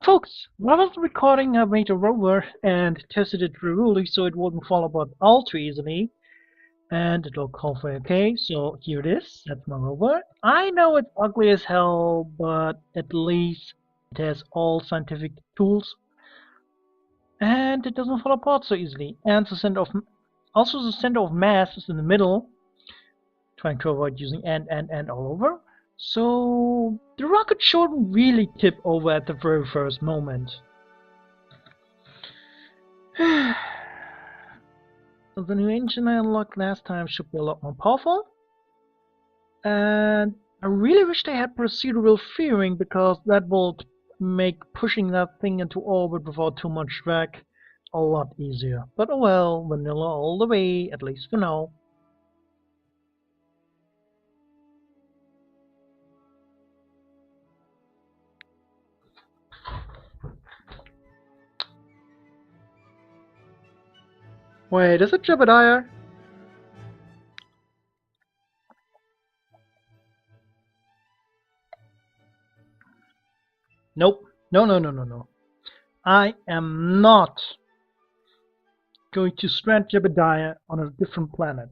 folks, while I was recording, I made a rover and tested it thoroughly so it wouldn't fall apart all too easily. And it looked halfway okay, so here it is. That's my rover. I know it's ugly as hell, but at least it has all scientific tools and it doesn't fall apart so easily. And also the center of mass is in the middle, trying to avoid using and all over. So the rocket shouldn't really tip over at the very first moment. So the new engine I unlocked last time should be a lot more powerful. And I really wish they had procedural steering, because that would make pushing that thing into orbit without too much drag a lot easier. But oh well, vanilla all the way, at least for now. Wait, is it Jebediah? Nope. No. I am not going to strand Jebediah on a different planet.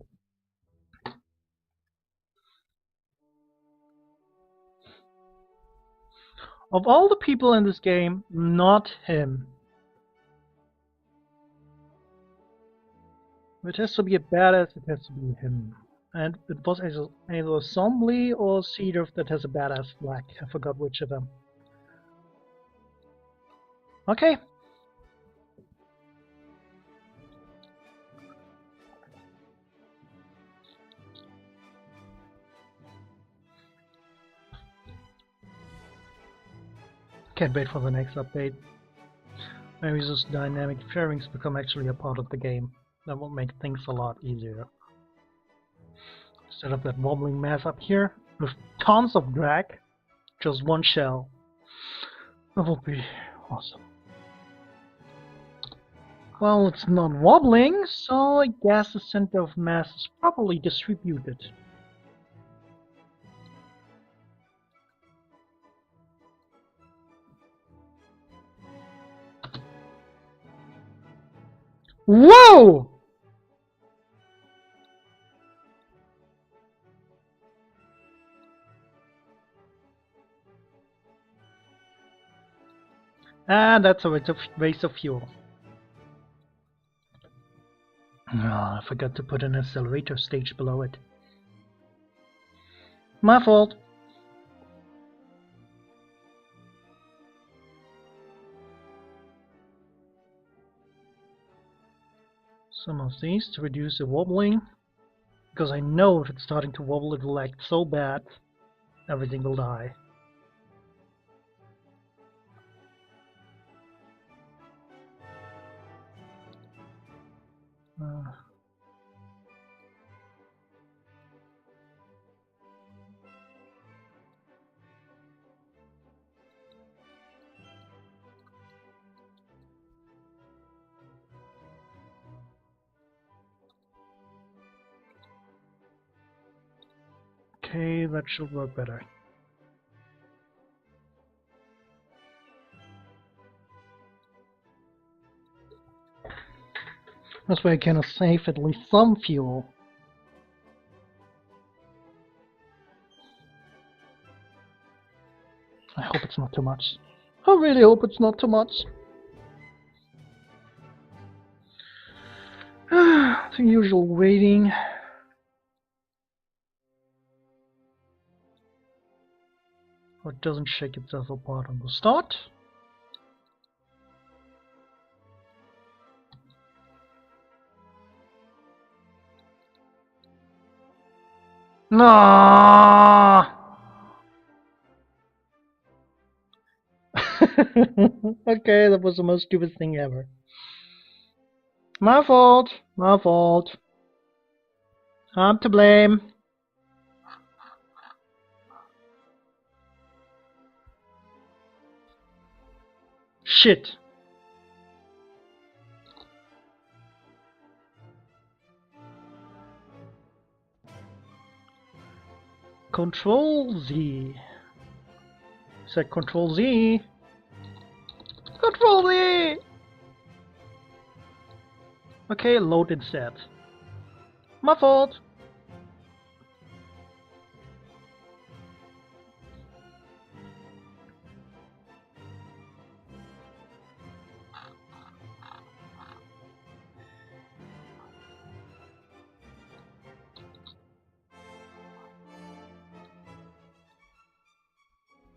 Of all the people in this game, not him. If it has to be a badass, it has to be him. And it was either Assembly or Cedar that has a badass flag. I forgot which of them. Okay. Can't wait for the next update. Maybe those dynamic fairings become actually a part of the game. That will make things a lot easier. Set up that wobbling mass up here with tons of drag. Just one shell. That would be awesome. Well, it's not wobbling, so I guess the center of mass is properly distributed. Whoa! And that's a waste of fuel. Oh, I forgot to put an accelerator stage below it. My fault. Some of these to reduce the wobbling, because I know if it's starting to wobble it will act so bad, everything will die. Okay, that should work better. This way I can save at least some fuel. I hope it's not too much. I really hope it's not too much. The usual waiting. Or it doesn't shake itself apart on the start. No. Okay, that was the most stupid thing ever. My fault. My fault. I'm to blame. Shit. Control Z. Said Control Z. Control Z! Okay, load instead. My fault!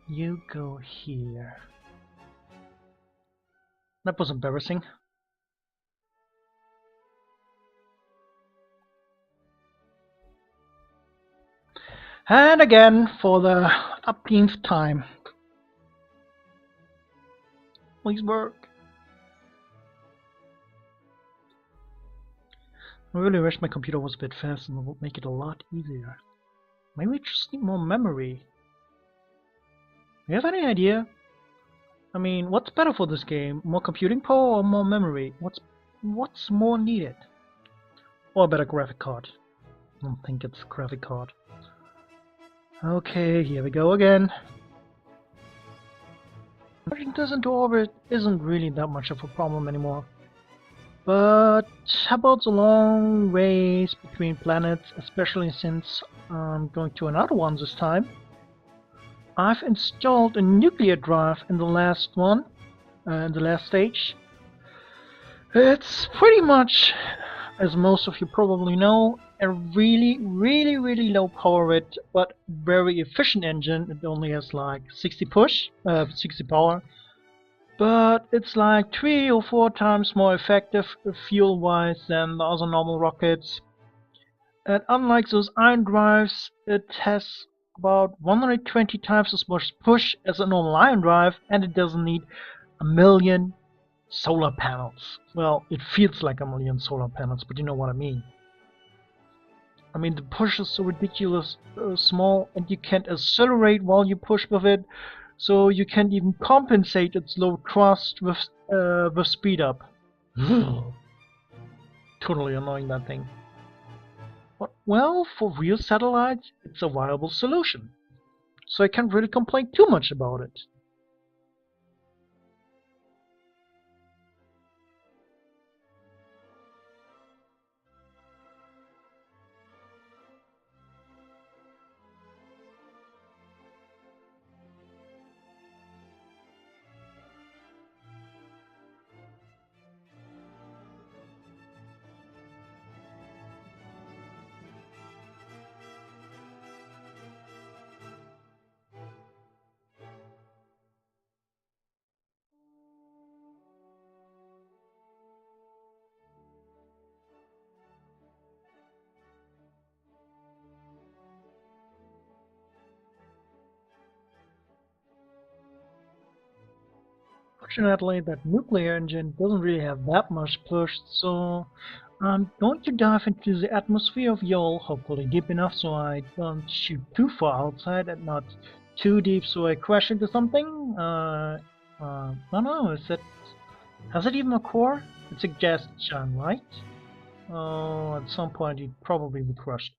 You go here. That was embarrassing. And again, for the umpteenth time. Please work. I really wish my computer was a bit faster and it would make it a lot easier. Maybe we just need more memory. Do you have any idea? I mean, what's better for this game? More computing power or more memory? What's more needed? Or a better graphic card? I don't think it's graphic card. Okay, here we go again. Pushing this into orbit isn't really that much of a problem anymore. But how about the long race between planets, especially since I'm going to another one this time? I've installed a nuclear drive in the last one, in the last stage. It's pretty much, as most of you probably know, a really low power rate but very efficient engine. It only has like 60 power, but it's like 3 or 4 times more effective fuel-wise than the other normal rockets. And unlike those iron drives, it has about 120 times as much push as a normal iron drive, and it doesn't need a million solar panels. Well, it feels like a million solar panels, but you know what I mean. I mean, the push is so ridiculous small, and you can't accelerate while you push with it, so you can't even compensate its low thrust with speed up. Totally annoying, that thing. But, well, for real satellites, it's a viable solution, so I can't really complain too much about it. Fortunately, that nuclear engine doesn't really have that much push, so I'm going to dive into the atmosphere of Yol, hopefully deep enough so I don't shoot too far outside and not too deep so I crash into something. I don't know, has it even a core? It's a gas giant, right? Oh, at some point it probably be crushed.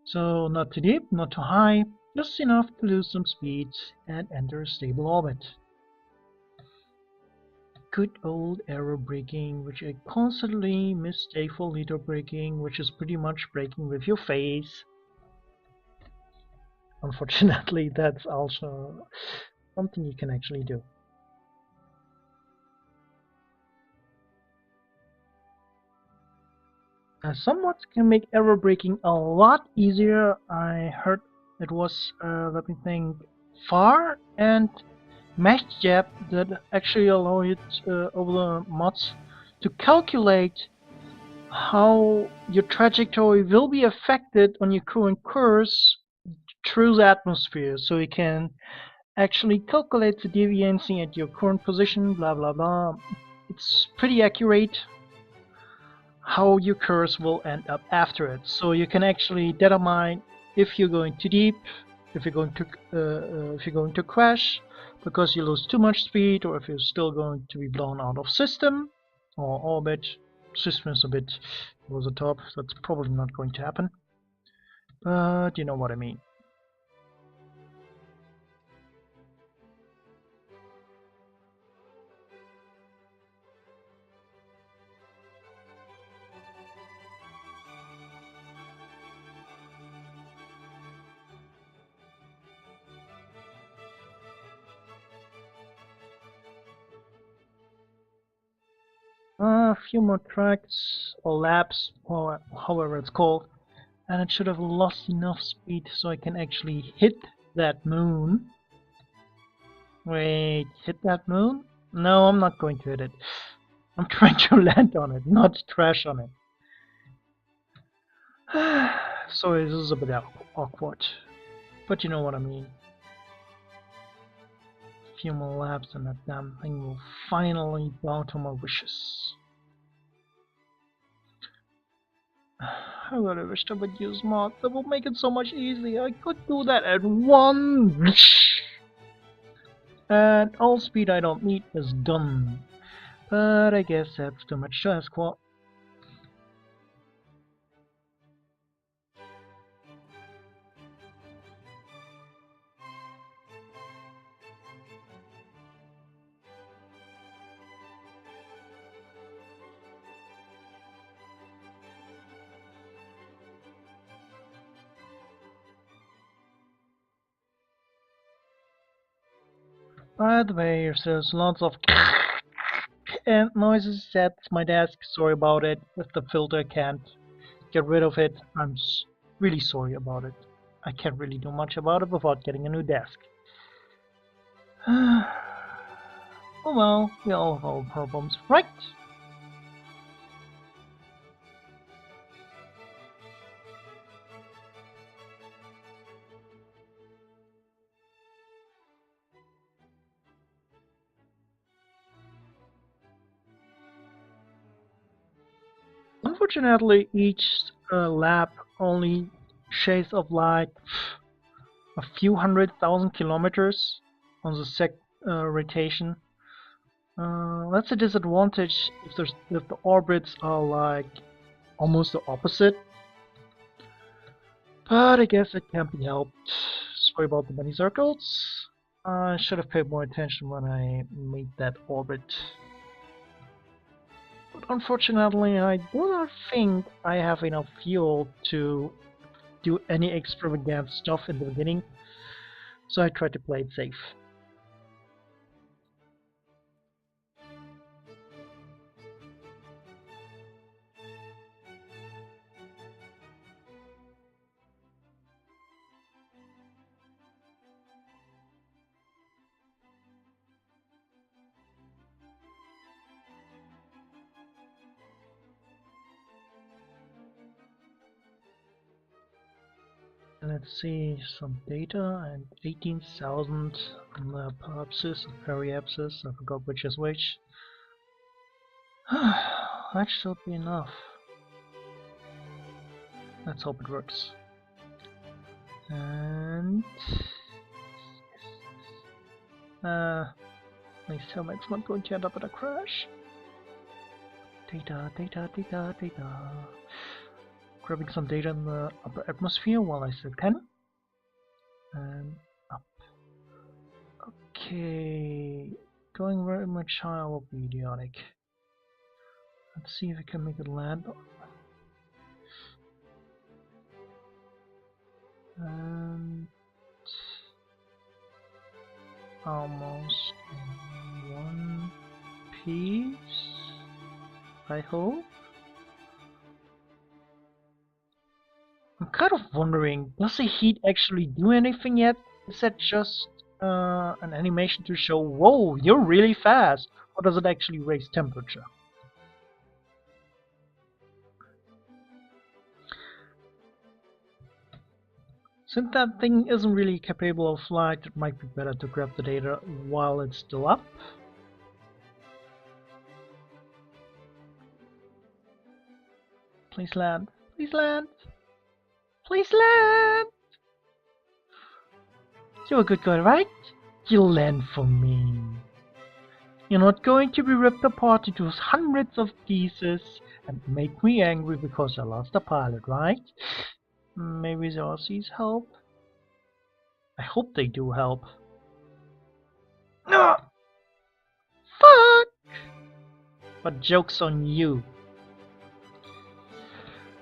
So not too deep, not too high, just enough to lose some speed and enter a stable orbit. Good old arrow braking, which I constantly mistake for leader braking, which is pretty much braking with your face. Unfortunately, that's also something you can actually do. Somewhat can make arrow braking a lot easier. I heard it was, let me think, far and mesh jab that actually allow it over the mods to calculate how your trajectory will be affected on your current course through the atmosphere, so you can actually calculate the deviancy at your current position, blah blah blah. It's pretty accurate how your course will end up after it, so you can actually determine if you're going too deep, if you're going to crash because you lose too much speed, or if you're still going to be blown out of system or orbit. System is a bit over the top, that's probably not going to happen, but you know what I mean. a few more tracks or laps, or however it's called, and it should have lost enough speed so I can actually hit that moon. Wait, hit that moon? No, I'm not going to hit it. I'm trying to land on it, not crash on it. Sorry, this is a bit awkward, but you know what I mean. A few more laps and that damn thing will finally bow to my wishes. I really wished I would use mods. That would make it so much easier. I could do that at one. And all speed I don't need is done. But I guess that's too much to ask for. By the way, if there's lots of and noises at my desk, sorry about it. If the filter can't get rid of it, I'm really sorry about it. I can't really do much about it without getting a new desk. Oh well, we all have our problems, right? Unfortunately, each lap only shaves of like a few 100,000 kilometers on the rotation. That's a disadvantage if the orbits are like almost the opposite. But I guess it can't be helped. Sorry about the many circles. I should have paid more attention when I made that orbit. But unfortunately, I do not think I have enough fuel to do any extravagant stuff in the beginning, so I tried to play it safe. Let's see some data and 18,000 abscess and periapsis. I forgot which is which. That should be enough. Let's hope it works. And please tell me it's not going to end up in a crash. Data. Grabbing some data in the upper atmosphere while I still can. And up. Okay. Going very much higher will be idiotic. Let's see if we can make it land. And almost in one piece, I hope. I'm kind of wondering, does the heat actually do anything yet? Is that just an animation to show, whoa, you're really fast? Or does it actually raise temperature? Since that thing isn't really capable of flight, it might be better to grab the data while it's still up. Please land. Please land. Please land! You're a good guy, right? You'll land for me. You're not going to be ripped apart into hundreds of pieces and make me angry because I lost a pilot, right? Maybe the Aussies help? I hope they do help. No! Fuck! But joke's on you.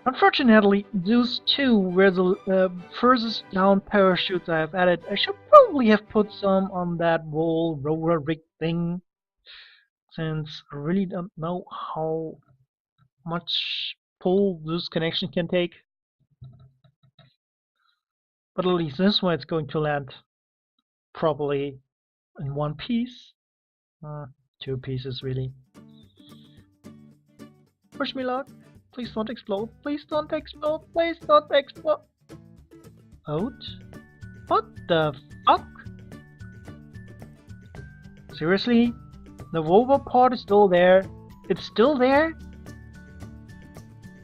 Unfortunately, those two were the furthest down parachutes I have added. I should probably have put some on that whole rover rig thing. since I really don't know how much pull this connection can take. But at least this one it's going to land probably in one piece. Two pieces really. Push me, luck. Please don't explode. Please don't explode. Please don't explode. Out? What the fuck? Seriously? The rover part is still there? It's still there?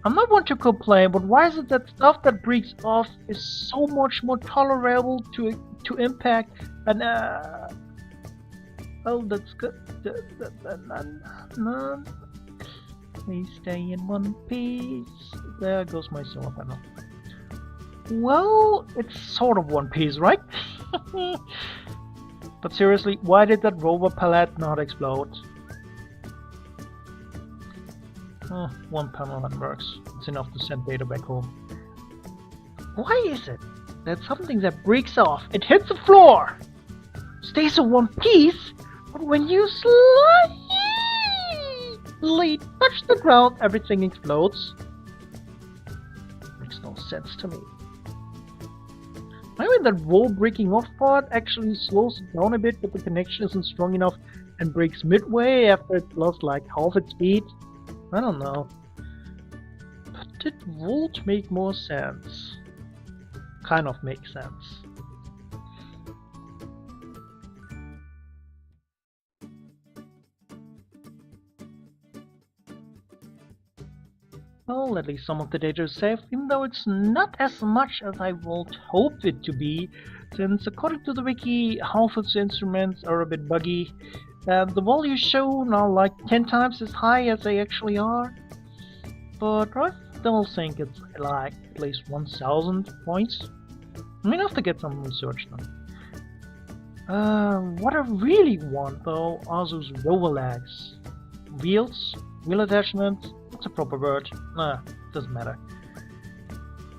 I'm not one to complain, but why is it that stuff that breaks off is so much more tolerable to impact and oh, that's good. No. Please stay in one piece. There goes my solar panel. Well, it's sort of one piece, right? But seriously, why did that rover pallet not explode? Oh, one panel that works. It's enough to send data back home. Why is it that something that breaks off, it hits the floor, stays in one piece, but when you slightly touch the ground, everything explodes? Makes no sense to me. Maybe that wall breaking off part actually slows it down a bit, but the connection isn't strong enough and breaks midway after it lost like half its speed. I don't know. But did Volt make more sense? Kind of makes sense. Well, at least some of the data is safe, even though it's not as much as I would hoped it to be, since according to the wiki, half its instruments are a bit buggy. The values shown are like 10 times as high as they actually are, but I still think it's like at least 1000 points. I mean, I have to get some research done. What I really want though are those rover legs. Wheels? Wheel attachment? What's a proper word? Nah, doesn't matter.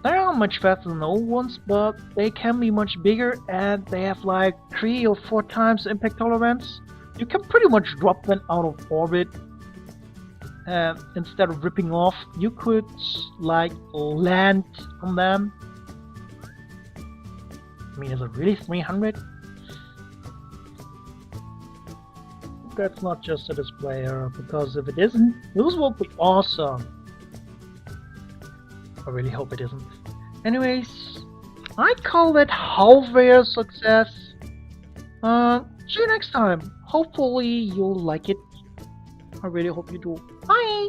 They are much faster than the old ones, but they can be much bigger and they have like 3 or 4 times impact tolerance. You can pretty much drop them out of orbit. Instead of ripping off, you could like land on them. I mean, is it really 300? That's not just a display error, because if it isn't, those will be awesome. I really hope it isn't. Anyways, I call it halfway a success. See you next time. Hopefully you'll like it. I really hope you do. Bye!